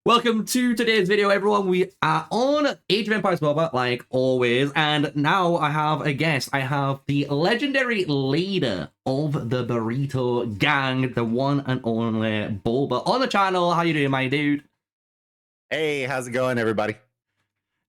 Welcome to today's video, everyone. We are on Age of Empires Mobile, like always, and now I have a guest. I have the legendary leader of the Burrito Gang, the one and only Bulba, on the channel. How you doing, my dude? Hey, how's it going, everybody?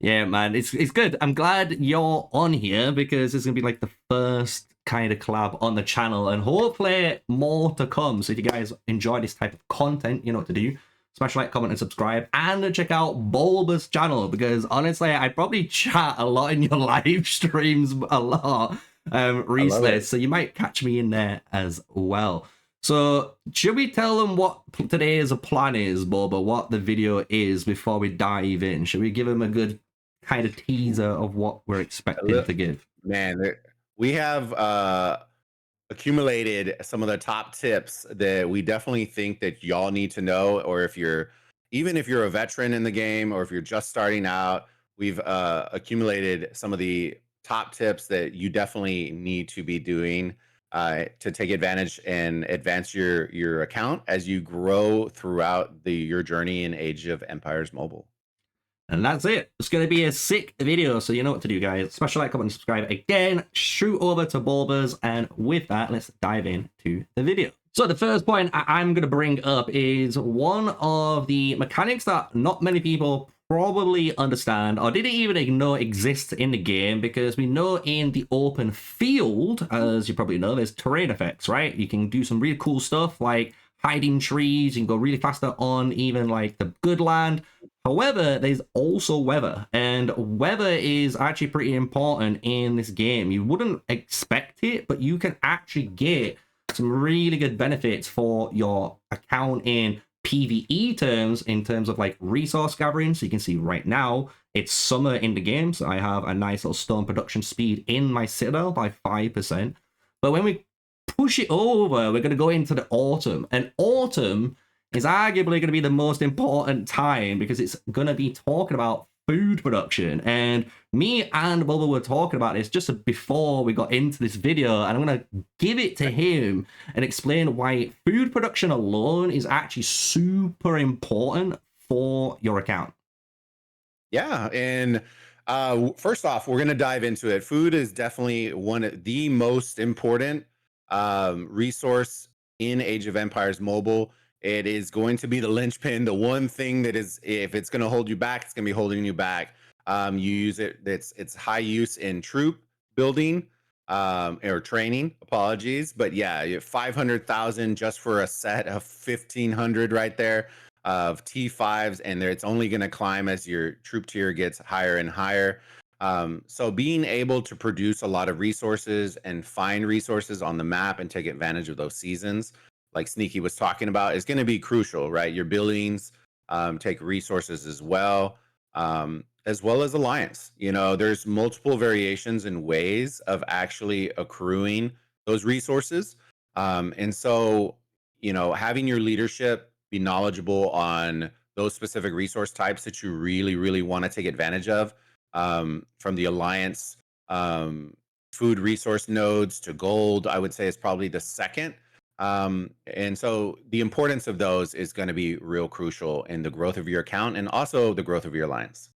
Yeah, man, it's good. I'm glad you're on here because it's gonna be like the first kind of collab on the channel, and hopefully more to come. So if you guys enjoy this type of content, you know what to do. Smash like, comment, and subscribe, and check out Bulba's channel because honestly, I probably chat a lot in your live streams a lot I love recently, it. so you might catch me in there as well. So should we tell them what today's plan is, Bulba, what the video is before we dive in? Should we give them a good kind of teaser of what we're expecting to give? Man, we have accumulated some of the top tips that we definitely think that y'all need to know, or even if you're a veteran in the game, or if you're just starting out, we've accumulated some of the top tips that you definitely need to be doing to take advantage and advance your account as you grow throughout your journey in Age of Empires Mobile. And that's it. It's going to be a sick video, so you know what to do, guys. Smash like, comment, and subscribe again. Shoot over to Bulba's, and with that, let's dive into the video. So the first point I'm going to bring up is one of the mechanics that not many people probably understand or didn't even know exists in the game, because we know in the open field, as you probably know, there's terrain effects, right? You can do some really cool stuff like hiding trees, you can go really faster on even like the good land. However, there's also weather, and weather is actually pretty important in this game. You wouldn't expect it, but you can actually get some really good benefits for your account in PvE terms, in terms of like resource gathering. So you can see right now it's summer in the game, so I have a nice little stone production speed in my citadel by 5%. But when we push it over, we're going to go into the autumn, and autumn is arguably going to be the most important time because it's going to be talking about food production. And me and Bubba were talking about this just before we got into this video, and I'm going to give it to him and explain why food production alone is actually super important for your account. Yeah, and first off, we're going to dive into it. Food is definitely one of the most important resource in Age of Empires Mobile. It is going to be the linchpin, the one thing that is, if it's going to hold you back, it's going to be holding you back. You use it, it's high use in troop building or training, apologies. But yeah, you have 500,000 just for a set of 1,500 right there of T5s, and it's only going to climb as your troop tier gets higher and higher. So being able to produce a lot of resources and find resources on the map and take advantage of those seasons, like Sneaky was talking about, is going to be crucial, right? Your buildings take resources as well as alliance. You know, there's multiple variations and ways of actually accruing those resources. And so, you know, having your leadership be knowledgeable on those specific resource types that you really, really want to take advantage of, from the alliance food resource nodes to gold, I would say is probably the second. And so the importance of those is going to be real crucial in the growth of your account and also the growth of your alliance.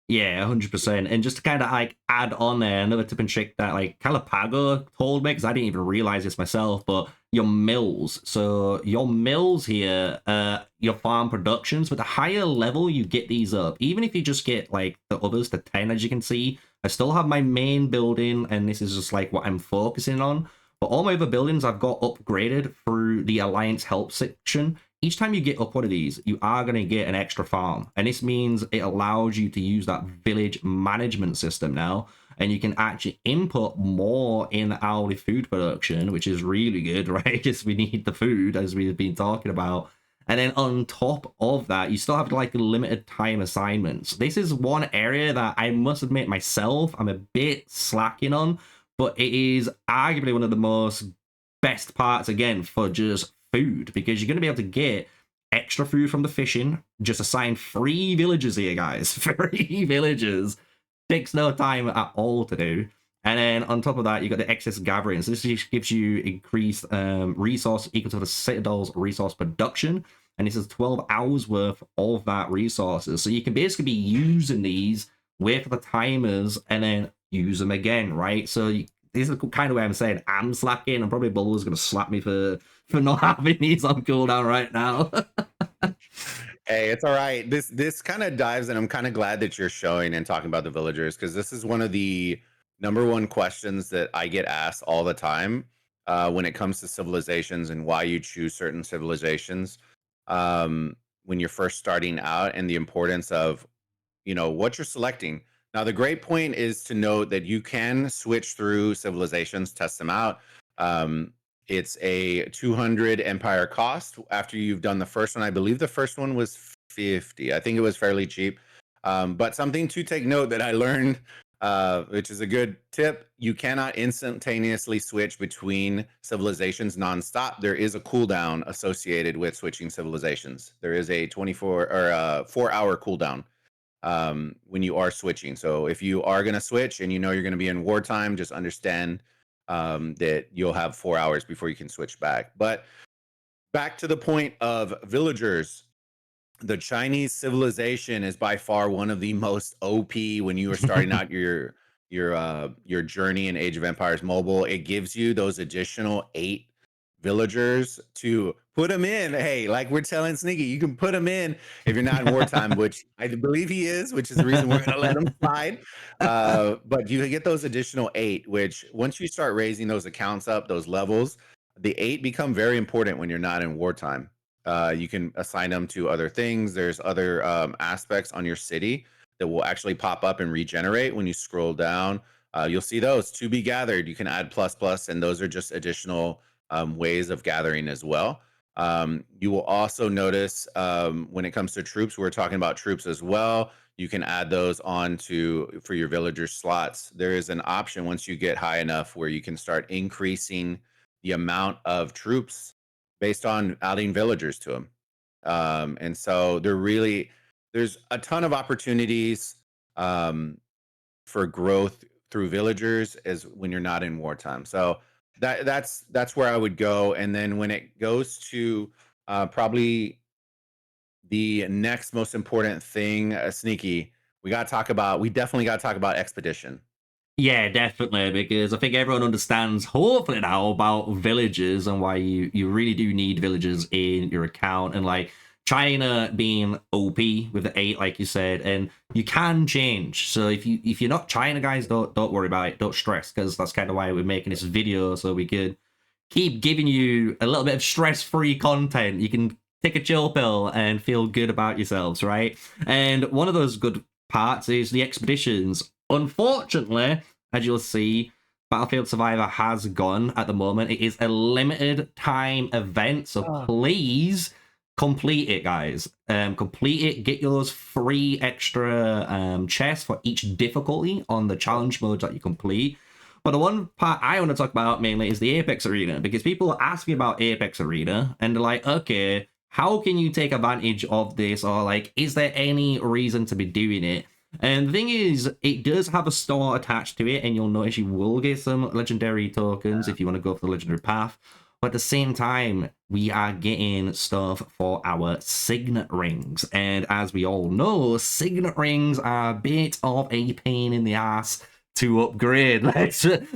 Yeah, 100%. And just to kind of like add on there, another tip and trick that like Calapago told me, because I didn't even realize this myself, but your mills. So your mills here, your farm productions, with the higher level you get these up, even if you just get like the others to 10, as you can see, I still have my main building, and this is just like what I'm focusing on. But all my other buildings I've got upgraded through the Alliance Help section. Each time you get up one of these, you are going to get an extra farm. And this means it allows you to use that village management system now. And you can actually input more in hourly food production, which is really good, right? Because we need the food, as we've been talking about. And then on top of that, you still have like limited time assignments. This is one area that I must admit myself, I'm a bit slacking on, but it is arguably one of the most best parts, again, for just food, because you're going to be able to get extra food from the fishing. Just assign 3 villagers here, guys. 3 villagers. Takes no time at all to do. And then on top of that, you got the excess gathering. So this just gives you increased resource equal to the Citadel's resource production. and it says 12 hours worth of that resources. So you can basically be using these, wait for the timers, and then use them again, right? So this is kind of where I'm saying I'm slacking, and probably Bulba's going to slap me for not having these on cooldown right now. Hey, it's all right. This kind of dives, and I'm kind of glad that you're showing and talking about the villagers, because this is one of the number one questions that I get asked all the time when it comes to civilizations and why you choose certain civilizations when you're first starting out, and the importance of what you're selecting. Now, the great point is to note that you can switch through civilizations, test them out. Um, it's a 200 empire cost after you've done the first one. I believe the first one was 50. I think it was fairly cheap. But something to take note that I learned, which is a good tip, you cannot instantaneously switch between civilizations nonstop. There is a cooldown associated with switching civilizations. There is a 24 or 4-hour cooldown when you are switching. So if you are going to switch and you're going to be in wartime, just understand that you'll have 4 hours before you can switch back. But back to the point of villagers, the Chinese civilization is by far one of the most OP when you are starting out your journey in Age of Empires Mobile. It gives you those additional 8 villagers to put them in. Hey, like we're telling Sneaky, you can put them in if you're not in wartime, which I believe he is, which is the reason we're going to let him slide. But you get those additional 8, which once you start raising those accounts up, those levels, the 8 become very important when you're not in wartime. You can assign them to other things. There's other aspects on your city that will actually pop up and regenerate when you scroll down. You'll see those to be gathered. You can add plus, and those are just additional ways of gathering as well. You will also notice when it comes to troops, we're talking about troops as well. You can add those on for your villager slots. There is an option once you get high enough where you can start increasing the amount of troops based on adding villagers to them. And so there's a ton of opportunities for growth through villagers as when you're not in wartime. So that's where I would go. And then when it goes to probably the next most important thing, Sneaky, we definitely got to talk about expedition. Yeah, definitely, because I think everyone understands, hopefully now, about villagers and why you really do need villagers in your account. And like China being OP with the 8, like you said, and you can change. So if you're not China, guys, don't worry about it. Don't stress, because that's kind of why we're making this video, so we could keep giving you a little bit of stress-free content. You can take a chill pill and feel good about yourselves, right? And one of those good parts is the expeditions. Unfortunately, as you'll see, Battlefield Survivor has gone at the moment. It is a limited time event, so please complete it, guys. Complete it. Get those 3 extra chests for each difficulty on the challenge modes that you complete. But the one part I want to talk about mainly is the Apex Arena, because people ask me about Apex Arena, and they're like, okay, how can you take advantage of this? Or like, is there any reason to be doing it? And the thing is, it does have a store attached to it, and you'll notice you will get some legendary tokens if you want to go for the legendary path. But at the same time, we are getting stuff for our signet rings. And as we all know, signet rings are a bit of a pain in the ass to upgrade.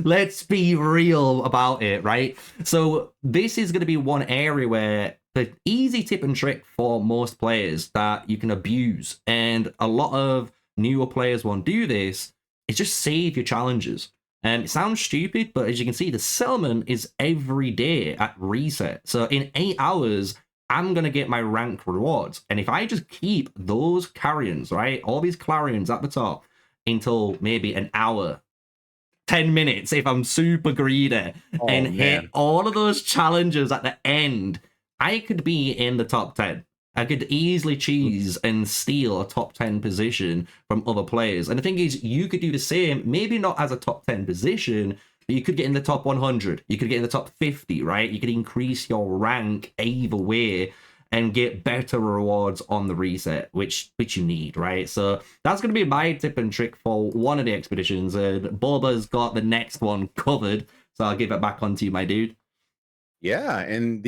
Let's be real about it, right? So this is going to be one area where the easy tip and trick for most players that you can abuse, and a lot of newer players won't do this, is just save your challenges. And it sounds stupid, but as you can see, the settlement is every day at reset. So in 8 hours, I'm going to get my rank rewards. And if I just keep those carrions, right, all these clarions at the top, until maybe an hour, 10 minutes if I'm super greedy, and hit all of those challenges at the end, I could be in the top 10. I could easily cheese and steal a top 10 position from other players. And the thing is, you could do the same, maybe not as a top 10 position, but you could get in the top 100. You could get in the top 50, right? You could increase your rank either way and get better rewards on the reset, which you need, right? So that's going to be my tip and trick for one of the expeditions. And Boba's got the next one covered, so I'll give it back on to you, my dude. Yeah, and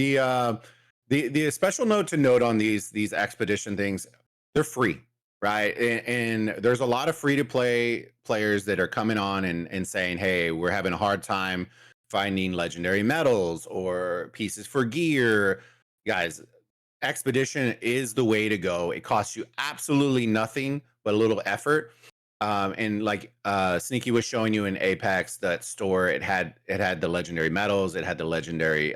The special note to note on these expedition things, they're free, right? And there's a lot of free to play players that are coming on and saying, hey, we're having a hard time finding legendary medals or pieces for gear. Guys, expedition is the way to go. It costs you absolutely nothing but a little effort. And like Sneaky was showing you in Apex, that store, it had the legendary medals, it had the legendary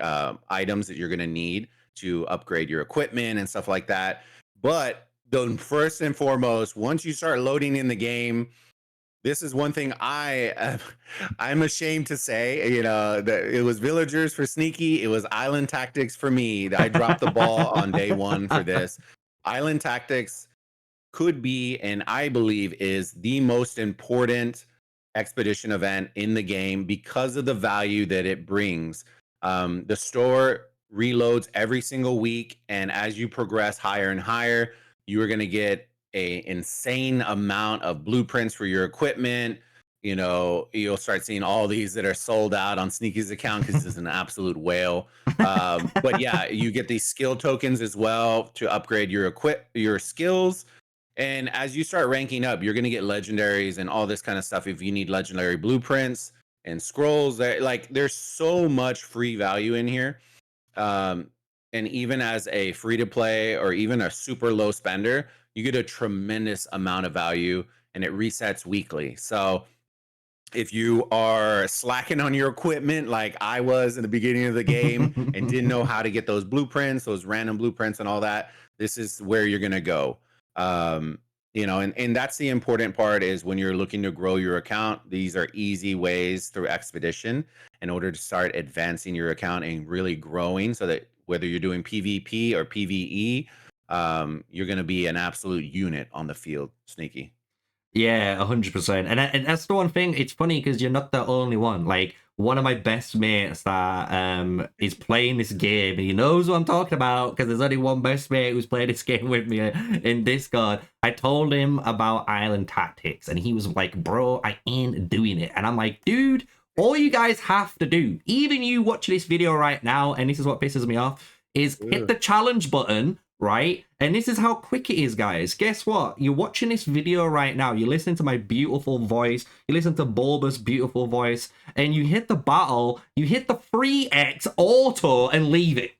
items that you're gonna need to upgrade your equipment and stuff like that. But the first and foremost, once you start loading in the game, this is one thing I'm ashamed to say. You know, that it was villagers for Sneaky, it was island tactics for me. I dropped the ball on day one for this. Island tactics could be, and I believe is the most important expedition event in the game because of the value that it brings. The store reloads every single week, and as you progress higher and higher, you are going to get a insane amount of blueprints for your equipment. You know, you'll start seeing all these that are sold out on Sneaky's account because it's an absolute whale. But yeah, you get these skill tokens as well to upgrade your skills. And as you start ranking up, you're going to get legendaries and all this kind of stuff. If you need legendary blueprints and scrolls, like there's so much free value in here. And even as a free to play or even a super low spender, you get a tremendous amount of value, and it resets weekly. So if you are slacking on your equipment like I was in the beginning of the game and didn't know how to get those blueprints, those random blueprints and all that, this is where you're going to go. You know, and that's the important part, is when you're looking to grow your account, these are easy ways through expedition in order to start advancing your account and really growing, so that whether you're doing PvP or PvE, you're going to be an absolute unit on the field, Sneaky. Yeah, 100%. And that's the one thing. It's funny because you're not the only one. Like, one of my best mates that is playing this game, and he knows what I'm talking about because there's only one best mate who's played this game with me in Discord. I told him about Island Tactics, and he was like, bro, I ain't doing it. And I'm like, dude, all you guys have to do, even you watching this video right now, and this is what pisses me off, is hit the challenge button, right? And this is how quick it is, guys. Guess what? You're watching this video right now. You're listening to my beautiful voice. You listen to Bulba's beautiful voice. And you hit the battle. You hit the 3x auto and leave it.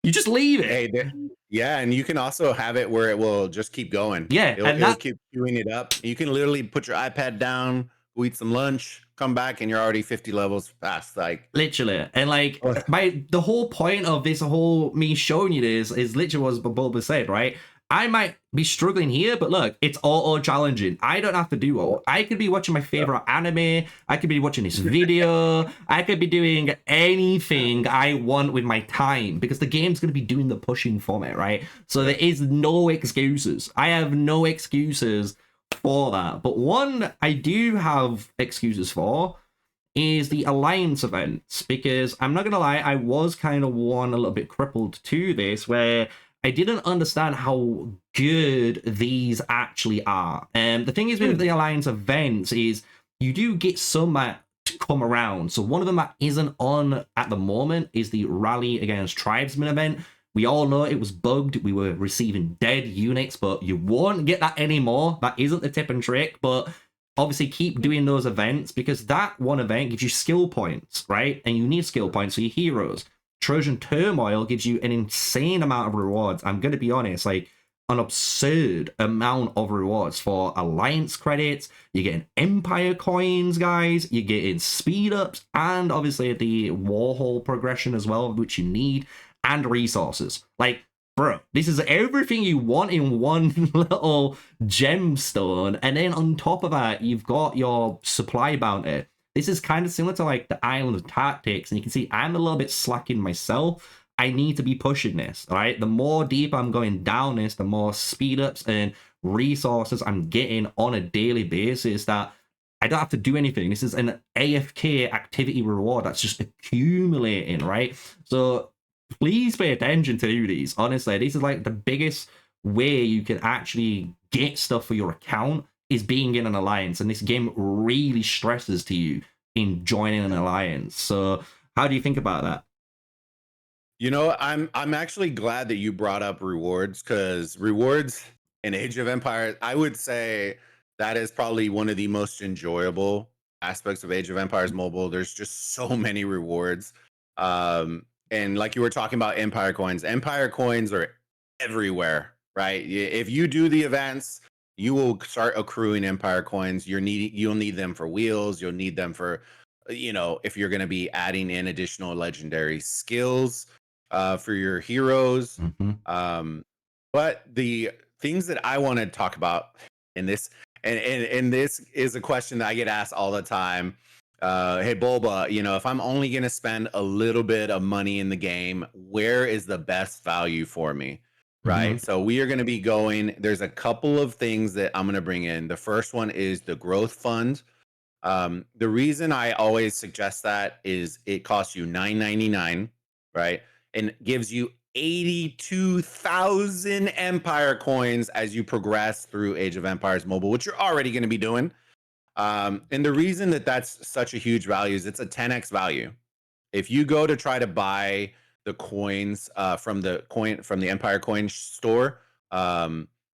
You just leave it. Hey, yeah, and you can also have it where it will just keep going. Yeah, it'll keep queuing it up. You can literally put your iPad down, go eat some lunch, come back, and you're already 50 levels past. Like, literally. And like the whole point of this whole me showing you this is literally what Bulba said, right? I might be struggling here, but look, it's auto challenging. I don't have to do all. I could be watching my favorite anime. I could be watching this video. I could be doing anything I want with my time because the game's going to be doing the pushing for me, right? So there is no excuses. I have no excuses for that. But one I do have excuses for is the alliance events, because I'm not gonna lie, I was kind of one a little bit crippled to this, where I didn't understand how good these actually are. And the thing is with the alliance events is you do get some that come around. So one of them that isn't on at the moment is the rally against tribesmen event. We all know it was bugged. We were receiving dead units, but you won't get that anymore. That isn't the tip and trick, but obviously keep doing those events because that one event gives you skill points, right? And you need skill points for your heroes. Trojan Turmoil gives you an insane amount of rewards. I'm going to be honest, like an absurd amount of rewards for alliance credits. You're getting empire coins, guys. You're getting speed ups and obviously the Warhol progression as well, which you need, and resources. Like, bro, this is everything you want in one little gemstone. And then on top of that, you've got your supply bounty. This is kind of similar to like the Island Tactics. And you can see I'm a little bit slacking myself. I need to be pushing this, all right? The more deep I'm going down this, the more speed ups and resources I'm getting on a daily basis that I don't have to do anything. This is an AFK activity reward that's just accumulating, right? So please pay attention to these. Honestly, this is like the biggest way you can actually get stuff for your account is being in an alliance. And this game really stresses to you in joining an alliance. So how do you think about that? You know, I'm actually glad that you brought up rewards, because rewards in Age of Empires, I would say that is probably one of the most enjoyable aspects of Age of Empires Mobile. There's just so many rewards. And like you were talking about Empire coins are everywhere, right? If you do the events, you will start accruing Empire coins. You'll need them for wheels, you'll need them for if you're going to be adding in additional legendary skills for your heroes. Mm-hmm. But the things that I want to talk about in this, and this is a question that I get asked all the time. Hey Bulba, if I'm only going to spend a little bit of money in the game, where is the best value for me? Mm-hmm. Right. So we are going to be there's a couple of things that I'm going to bring in. The first one is the growth fund. The reason I always suggest that is it costs you $9.99, right? And gives you 82,000 Empire coins as you progress through Age of Empires Mobile, which you're already going to be doing. And the reason that that's such a huge value is it's a 10x value. If you go to try to buy the coins from the Empire Coin store,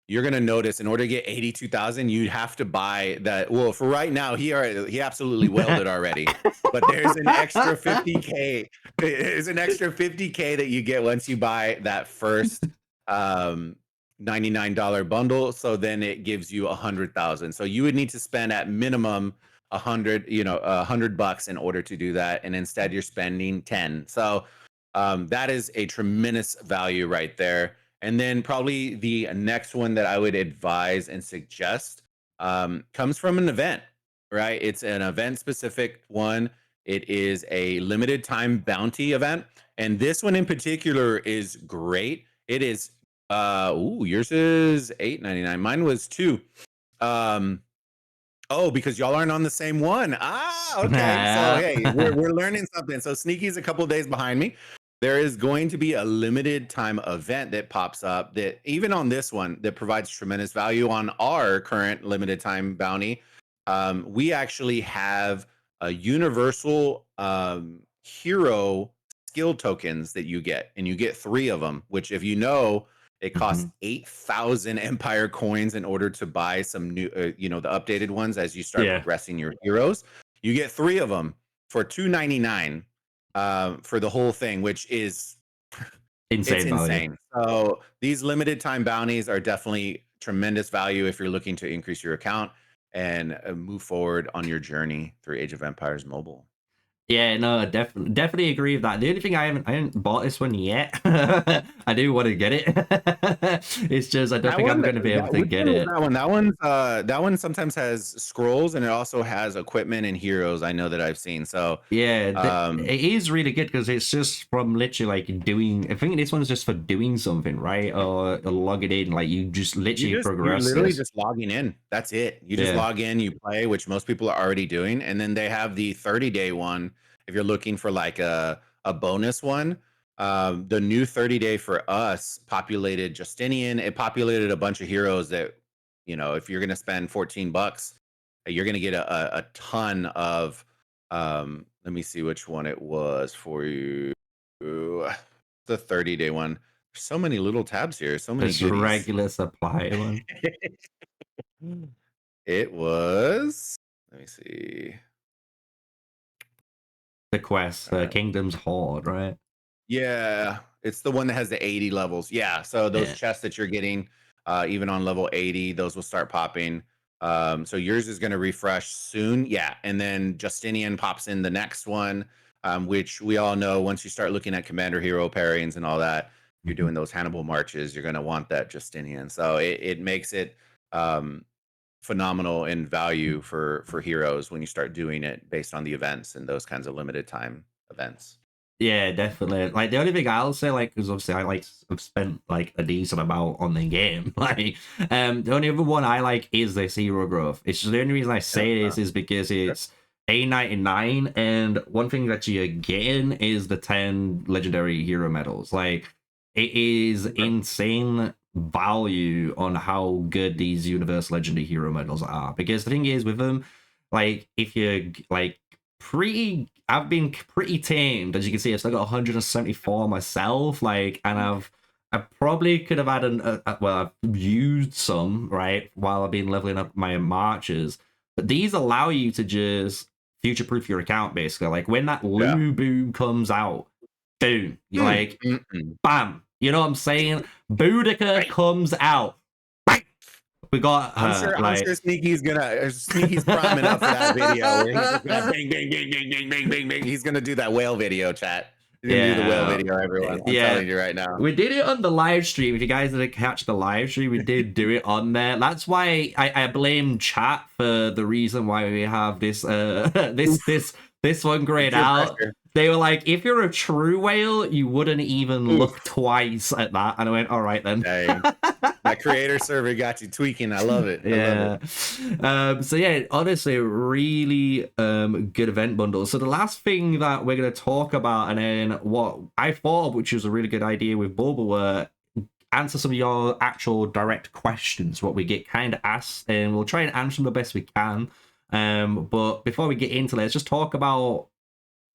you're gonna notice in order to get 82,000, you'd have to buy that. Well, for right now, he absolutely whaled it already. But there's an extra 50K. There's an extra 50K that you get once you buy that first $99 bundle. So then it gives you 100,000. So you would need to spend at minimum $100 in order to do that, and instead you're spending 10. So that is a tremendous value right there. And then probably the next one that I would advise and suggest comes from an event, right? It's an event specific one. It is a limited time bounty event, and this one in particular is great. It is yours is $8.99. Mine was $2. Oh, because y'all aren't on the same one. Okay. So hey, we're learning something. So Sneaky's a couple of days behind me. There is going to be a limited time event that pops up that even on this one that provides tremendous value on our current limited time bounty. We actually have a universal hero skill tokens that you get, and you get 3 of them, which if you know, it costs 8,000 Empire coins in order to buy some new, the updated ones as you start progressing your heroes. You get 3 of them for $2.99 for the whole thing, which is insane. It's insane. So these limited time bounties are definitely tremendous value if you're looking to increase your account and move forward on your journey through Age of Empires Mobile. Yeah, no, definitely agree with that. The only thing I haven't bought this one yet. I do want to get it. It's just I don't think I'm going to be able to get it. That one sometimes has scrolls, and it also has equipment and heroes. I know that I've seen. So yeah, it is really good because it's just from literally like doing. I think this one's just for doing something, right? Or logging in, like you just literally progress. You're literally just logging in. That's it. You just log in, you play, which most people are already doing, and then they have the 30-day one. If you're looking for like a bonus one, the new 30-day for us populated Justinian. It populated a bunch of heroes that, if you're going to spend $14, you're going to get a ton of, let me see which one it was for you. The 30-day one. There's so many little tabs here. So many goodies. Regular supply one. It was, let me see. The quest, Kingdom's Horde, right? Yeah, it's the one that has the 80 levels. Yeah, so those chests that you're getting, even on level 80, those will start popping. So yours is going to refresh soon. Yeah, and then Justinian pops in the next one, which we all know once you start looking at commander hero pairings and all that, you're doing those Hannibal marches, you're going to want that Justinian. So it makes it phenomenal in value for heroes when you start doing it based on the events and those kinds of limited time events. Yeah, definitely. Like the only thing I'll say, like, because obviously I've spent like a decent amount on the game. Like, the only other one I like is this hero growth. It's just the only reason I say this is because it's $8.99, and one thing that you're getting is the 10 legendary hero medals. Like, it is insane value on how good these universal legendary hero medals are. Because the thing is with them, like, if you like I've been pretty tamed, as you can see. I've still got 174 myself, like, and I probably could have had well, I've used some, right, while I've been leveling up my marches, but these allow you to just future-proof your account, basically. Like, when that Yeah. Lou Boom comes out, boom, you're like, bam, you know what I'm saying? Boudica comes out. We got her. I'm sure Sneaky's priming up for that video where he's just gonna bing, bing, bing, bing, bing, bing, bing, bing. He's gonna do that whale video, chat. He's gonna do the whale video, everyone. I'm telling you right now. We did it on the live stream. If you guys didn't catch the live stream, we did do it on there. That's why I blame chat for the reason why we have this this one grayed out. Pressure. They were like, if you're a true whale, you wouldn't even look twice at that. And I went, all right then. That creator server got you tweaking. I love it. I love it. So yeah, honestly, really good event bundle. So the last thing that we're going to talk about, and then what I thought, which was a really good idea with Bulba, were answer some of your actual direct questions, what we get kind of asked, and we'll try and answer them the best we can. But before we get into it, let's just talk about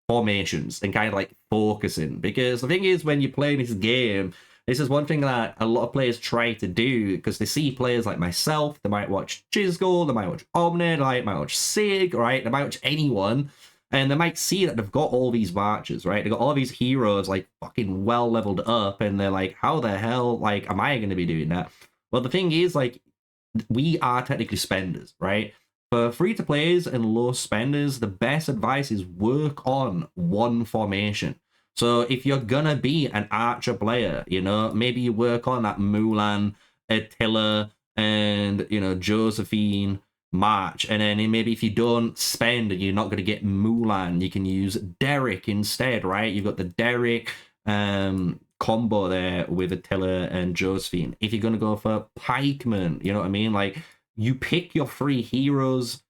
formations and kind of like focusing, because the thing is, when you play this game, this is one thing that a lot of players try to do, because they see players like myself, they might watch Chisgul, they might watch Omni, they might watch Sig, right? They might watch anyone, and they might see that they've got all these marches, right? They've got all these heroes like fucking well leveled up, and they're like, how the hell, like, am I going to be doing that? Well, the thing is, like, we are technically spenders, right? For free-to-players and low spenders, the best advice is work on one formation. So if you're gonna be an Archer player, you know, maybe you work on that Mulan, Attila, and, you know, Josephine March. And then maybe if you don't spend and you're not going to get Mulan, you can use Derek instead, right? You've got the Derek combo there with Attila and Josephine. If you're going to go for Pikeman, you know what I mean? Like, you pick your 3 heroes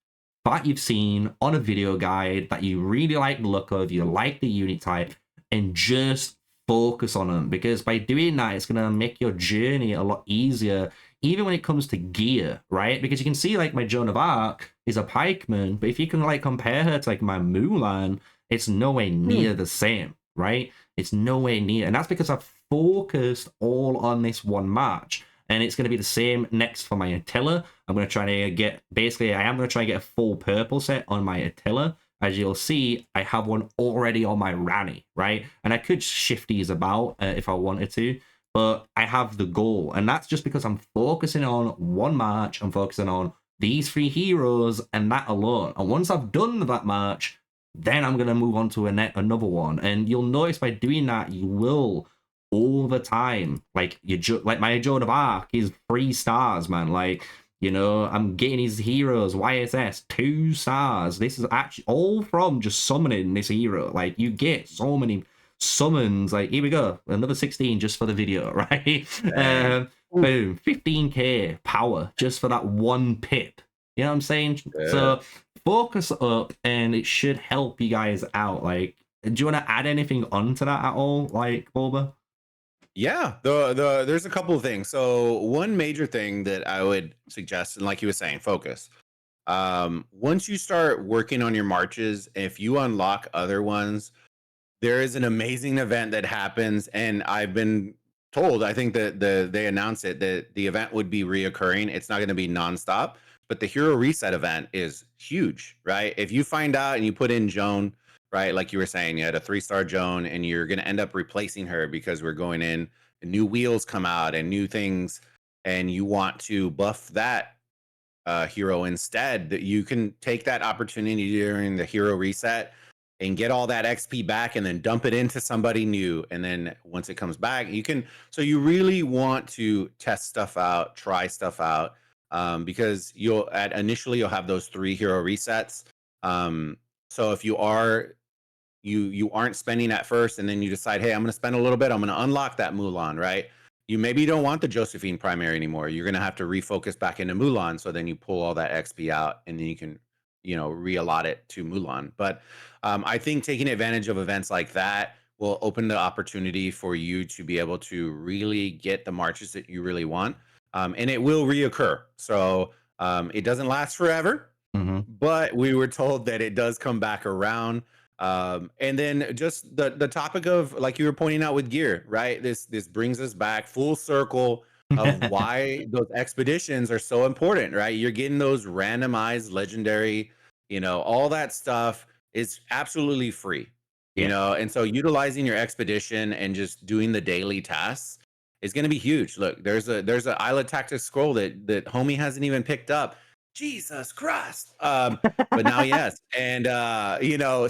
that you've seen on a video guide that you really like the look of, you like the unit type, and just focus on them, because by doing that, it's going to make your journey a lot easier, even when it comes to gear, right? Because you can see, like, my Joan of Arc is a pikeman, but if you can, like, compare her to, like, my Mulan, it's nowhere near the same, right? It's nowhere near, and that's because I've focused all on this one match. And it's going to be the same next for my Attila. I'm going to try to get, basically, I am going to try and get a full purple set on my Attila. As you'll see, I have one already on my Rani, right? And I could shift these about if I wanted to, but I have the goal. And that's just because I'm focusing on one march. I'm focusing on these 3 heroes and that alone. And once I've done that march, then I'm going to move on to another one. And you'll notice by doing that, you will, over time, like like my Joan of Arc is 3 stars, man. Like, you know, I'm getting his heroes YSS 2 stars. This is actually all from just summoning this hero. Like, you get so many summons. Like, here we go, another 16 just for the video, right? Boom, 15k power just for that one pip. You know what I'm saying? Yeah. So focus up, and it should help you guys out. Like, do you want to add anything onto that at all, like, Bulba? Yeah, there's a couple of things. So one major thing that I would suggest, and like you were saying, focus. Once you start working on your marches, if you unlock other ones, there is an amazing event that happens, and I've been told, I think that they announced it, that the event would be reoccurring. It's not going to be nonstop, but the hero reset event is huge, right? If you find out and you put in Joan, right, like you were saying, you had a 3-star Joan, and you're going to end up replacing her because we're going in, new wheels come out and new things, and you want to buff that hero instead, that you can take that opportunity during the hero reset and get all that XP back and then dump it into somebody new. And then once it comes back, you can, so you really want to test stuff out, try stuff out, because initially you'll have those 3 hero resets. So if you aren't spending at first, and then you decide, hey, I'm going to spend a little bit, I'm going to unlock that Mulan, right? You maybe don't want the Josephine primary anymore. You're going to have to refocus back into Mulan. So then you pull all that XP out, and then you can, re-allot it to Mulan. But I think taking advantage of events like that will open the opportunity for you to be able to really get the marches that you really want. And it will reoccur. So it doesn't last forever. Mhm. but we were told that it does come back around. And then just the topic of, like you were pointing out with gear, right? This brings us back full circle of why those expeditions are so important, right? You're getting those randomized legendary, all that stuff is absolutely free, Yeah. and so utilizing your expedition and just doing the daily tasks is going to be huge. Look, there's a Isla Tactics scroll that homie hasn't even picked up. Jesus Christ. But now, yes. And,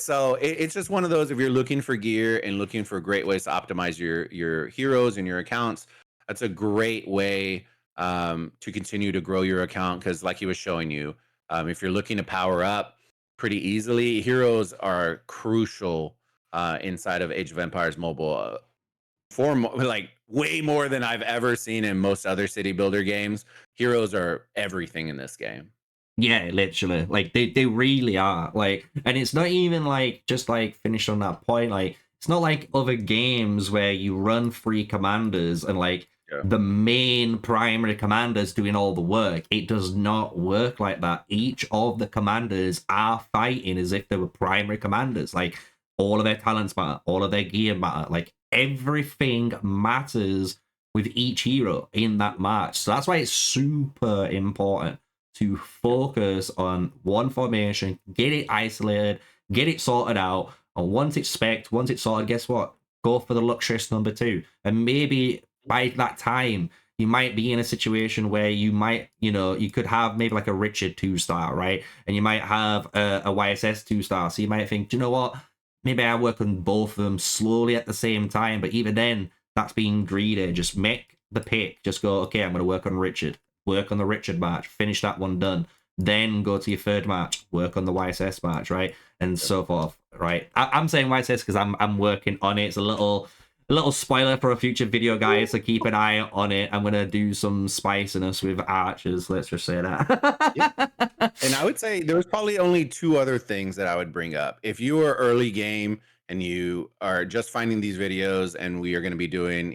so it's just one of those, if you're looking for gear and looking for great ways to optimize your heroes and your accounts, that's a great way to continue to grow your account. Because, like he was showing you, if you're looking to power up pretty easily, heroes are crucial inside of Age of Empires Mobile. Like way more than I've ever seen in most other city builder games. Heroes are everything in this game. Yeah, literally. Like they really are. Like, and it's not even like just like finish on that point. Like it's not like other games where you run three commanders and like Yeah. the main primary commander's doing all the work. It does not work like that. Each of the commanders are fighting as if they were primary commanders. Like all of their talents matter, all of their gear matter. Like everything matters with each hero in that match. So that's why it's super important to focus on one formation, get it isolated, get it sorted out, and once it's spec'd, once it's sorted, guess what? Go for the luxurious number two. And maybe by that time, you might be in a situation where you might, you could have maybe like a Richard 2-star, right? And you might have a YSS 2-star. So you might think, do you know what? Maybe I work on both of them slowly at the same time. But even then, that's being greedy. Just make the pick. Just go, okay, I'm going to work on Richard, work on the Richard match, finish that one done, then go to your third match, work on the YSS match, right, and so forth, right? I'm saying YSS because I'm working on it. It's a little spoiler for a future video, guys. So keep an eye on it. I'm gonna do some spiciness with archers. Let's just say Yeah. that. And I would say there's probably only two other things that I would bring up. If you are early game and you are just finding these videos, and we are going to be doing,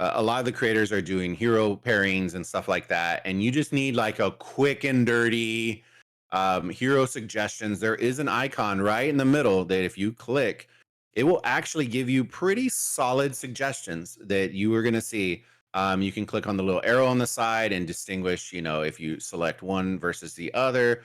a lot of the creators are doing hero pairings and stuff like that, and you just need like a quick and dirty hero suggestions. There is an icon right in the middle that if you click, it will actually give you pretty solid suggestions that you are going to see. You can click on the little arrow on the side and distinguish, if you select one versus the other,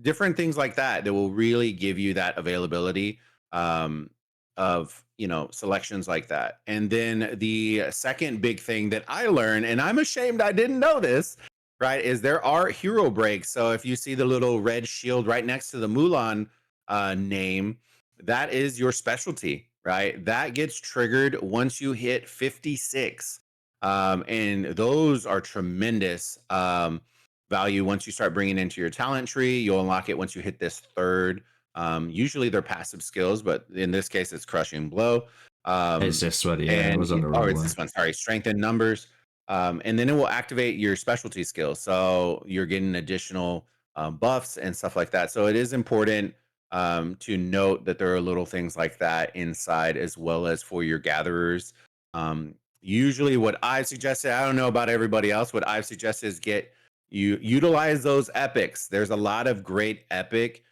different things like that that will really give you that availability of, selections like that. And then the second big thing that I learned, and I'm ashamed I didn't know this, right, is there are hero breaks. So if you see the little red shield right next to the Mulan name, that is your specialty, right? That gets triggered once you hit 56. And those are tremendous value. Once you start bringing into your talent tree, you'll unlock it once you hit this third. Usually they're passive skills, but in this case, it's crushing blow. It's this one, yeah. It And was on the oh, wrong it's one. this one. Sorry, strength in numbers. And then it will activate your specialty skills, so you're getting additional buffs and stuff like that. So it is important to note that there are little things like that inside, as well as for your gatherers. Usually, what I've suggested, I don't know about everybody else, what I've suggested is utilize those epics. There's a lot of great epic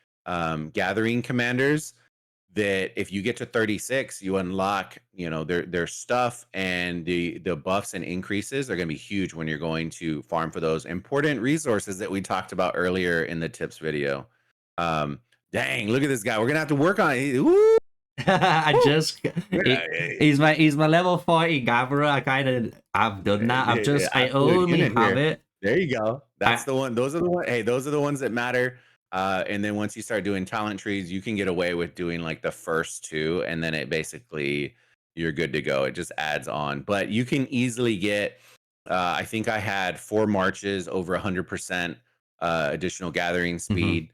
gathering commanders that if you get to 36, you unlock, their stuff, and the buffs and increases are going to be huge when you're going to farm for those important resources that we talked about earlier in the tips video. Dang, look at this guy. We're gonna have to work on it. Woo! I just Yeah, he's my level 40 gatherer. I've done that. I dude, get only in have here. it. There you go. That's I the one. Those are the one. Hey, those are the ones that matter. And then once you start doing talent trees, you can get away with doing like the first two, and then it basically you're good to go. It just adds on. But you can easily get. I think I had 4 marches over 100% additional gathering Mhm. speed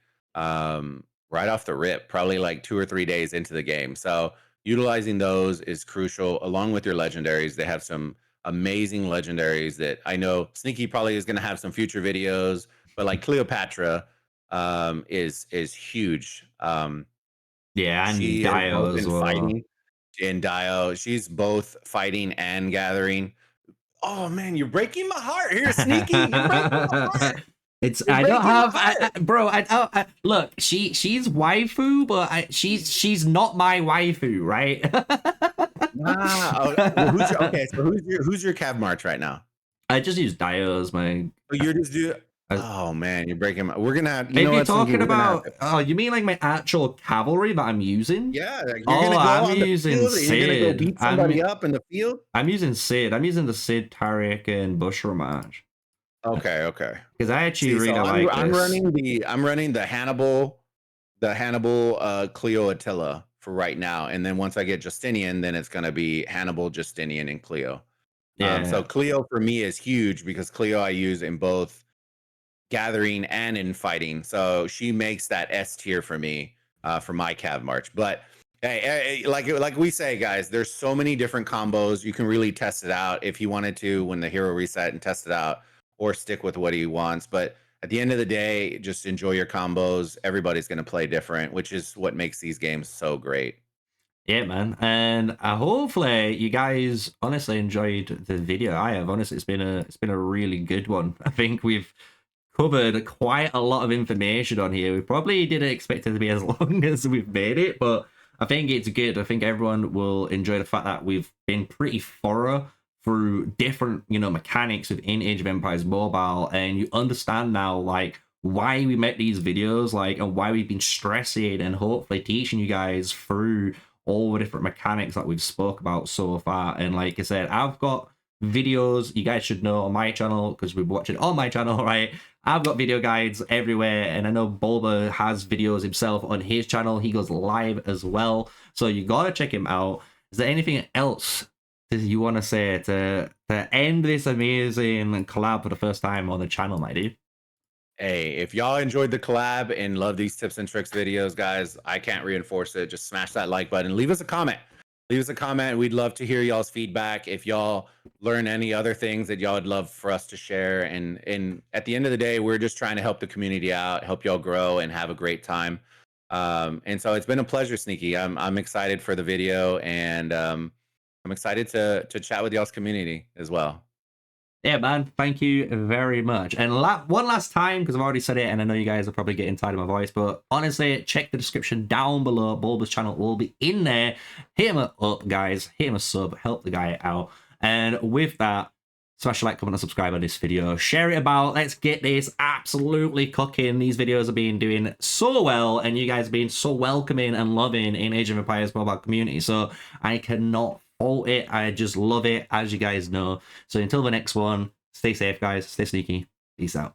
right off the rip, probably like 2 or 3 days into the game. So utilizing those is crucial, along with your legendaries. They have some amazing legendaries that I know Sneaky probably is going to have some future videos, but like Cleopatra is huge. Yeah, and She has both Dio as been well. fighting in Dio. She's both fighting and gathering. Oh man, you're breaking my heart here, Sneaky. You're breaking my heart. It's You're I don't breaking my have heart. bro. Look. She's waifu, but she's not my waifu, right? Wow. Oh, well, okay? So who's your Cav March right now? I just use Dios, man. Oh, you're just do. I- Oh man, you're breaking my. We're gonna have. You If know you're what, Slinky? talking We're gonna have about, to. oh, you mean like my actual cavalry that I'm using? Yeah, like you're Oh, gonna go I'm on the using field and you're gonna go Sid. beat somebody up in the field. I'm using Sid. I'm using the Sid, Tariq, and Bush Ramage. Okay, okay. Because I actually See, so really like this. I'm running the Hannibal Cleo Attila for right now, and then once I get Justinian, then it's gonna be Hannibal, Justinian, and Cleo. So Yeah. Cleo for me is huge because Cleo I use in both gathering and in fighting. So she makes that S tier for me for my Cav March. But hey, like we say, guys, there's so many different combos. You can really test it out if he wanted to when the hero reset and test it out, or stick with what he wants. But at the end of the day, just enjoy your combos. Everybody's going to play different, which is what makes these games so great. Yeah, man. And hopefully you guys honestly enjoyed the video. I have. Honestly, it's been a really good one. I think we've covered quite a lot of information on here. We probably didn't expect it to be as long as we've made it, but I think it's good. I think everyone will enjoy the fact that we've been pretty thorough through different, mechanics within Age of Empires Mobile, and you understand now, like, why we make these videos, like, and why we've been stressing and hopefully teaching you guys through all the different mechanics that we've spoke about so far. And like I said, I've got videos you guys should know on my channel because we've watched it on my channel, right? I've got video guides everywhere, and I know Bulba has videos himself on his channel. He goes live as well, so you gotta check him out. Is there anything else that you want to say to end this amazing collab for the first time on the channel, my dude? Hey, if y'all enjoyed the collab and love these tips and tricks videos, guys, I can't reinforce it. Just smash that like button. Leave us a comment. Leave us a comment. We'd love to hear y'all's feedback. If y'all learn any other things that y'all would love for us to share. And at the end of the day, we're just trying to help the community out, help y'all grow and have a great time. And so it's been a pleasure, Sneaky. I'm excited for the video, and I'm excited to chat with y'all's community as well. Yeah, man, thank you very much. And one last time, because I've already said it, and I know you guys are probably getting tired of my voice, but honestly, check the description down below. Bulba's channel will be in there. Hit him up, guys. Hit him a sub. Help the guy out. And with that, smash a like, comment, and subscribe on this video. Share it about. Let's get this absolutely cooking. These videos are being doing so well, and you guys are being so welcoming and loving in Age of Empires mobile community. So I cannot fault it. I just love it, as you guys know. So until the next one, stay safe, guys. Stay sneaky. Peace out.